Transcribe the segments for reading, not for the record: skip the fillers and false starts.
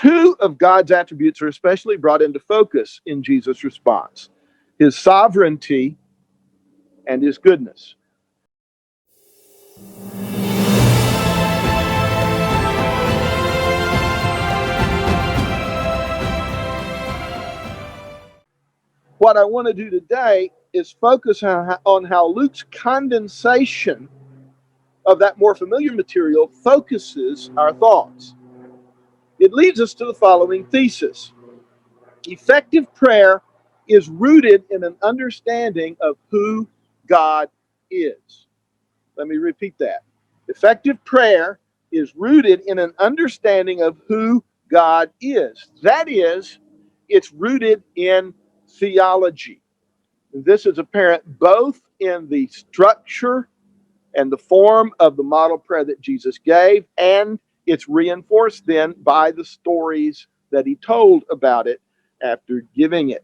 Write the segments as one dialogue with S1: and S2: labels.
S1: Two of God's attributes are especially brought into focus in Jesus' response: his sovereignty and his goodness. What I want to do today is focus on how Luke's condensation of that more familiar material focuses our thoughts. It leads us to the following thesis: effective prayer is rooted in an understanding of who God is. Let me repeat that. Effective prayer is rooted in an understanding of who God is. That is, it's rooted in theology. This is apparent both in the structure and the form of the model prayer that Jesus gave, and it's reinforced then by the stories that he told about it after giving it.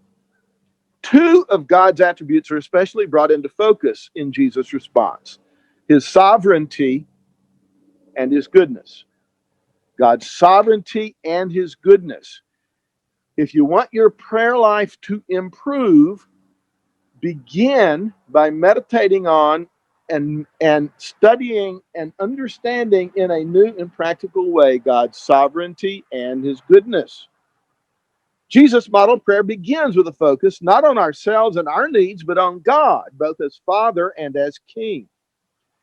S1: Two of God's attributes are especially brought into focus in Jesus' response: his sovereignty and his goodness. God's sovereignty and his goodness. If you want your prayer life to improve, begin by meditating on and studying and understanding in a new and practical way God's sovereignty and his goodness. Jesus' model prayer begins with a focus not on ourselves and our needs, but on God, both as Father and as King.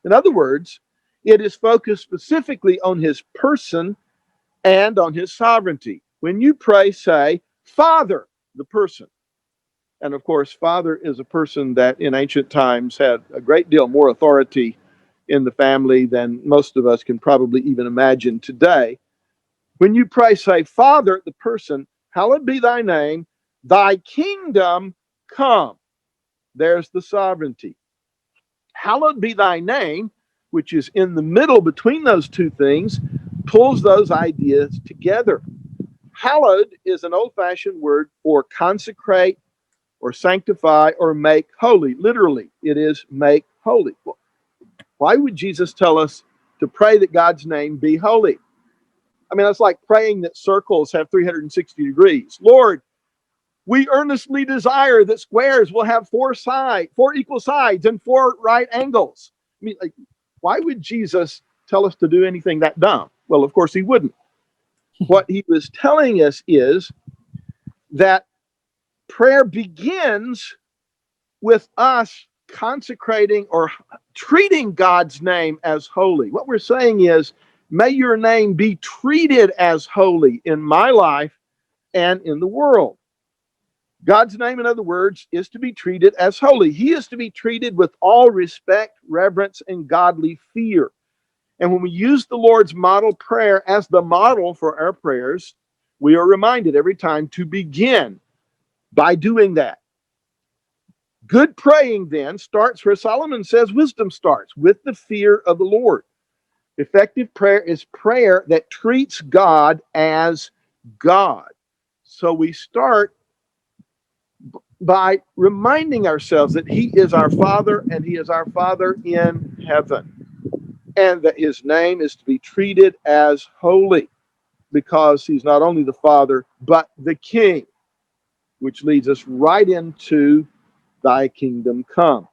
S1: In other words, it is focused specifically on his person and on his sovereignty. When you pray, say, Father, the person. And of course, Father is a person that in ancient times had a great deal more authority in the family than most of us can probably even imagine today. When you pray, say, Father, the person, hallowed be thy name, thy kingdom come. There's the sovereignty. Hallowed be thy name, which is in the middle between those two things, pulls those ideas together. Hallowed is an old-fashioned word for consecrate or sanctify or make holy. Literally, it is make holy. Why would Jesus tell us to pray that God's name be holy? I mean, it's like praying that circles have 360 degrees. Lord, we earnestly desire that squares will have four equal sides and four right angles. I mean, like, why would Jesus tell us to do anything that dumb? Well, of course he wouldn't. What he was telling us is that prayer begins with us consecrating or treating God's name as holy. What we're saying is, may your name be treated as holy in my life and in the world. God's name, in other words, is to be treated as holy. He is to be treated with all respect, reverence, and godly fear. And when we use the Lord's model prayer as the model for our prayers, we are reminded every time to begin by doing that. Good praying then starts where Solomon says wisdom starts, with the fear of the Lord. Effective prayer is prayer that treats God as God. So we start by reminding ourselves that he is our Father and he is our Father in heaven, and that his name is to be treated as holy because he's not only the Father but the King, which leads us right into thy kingdom come.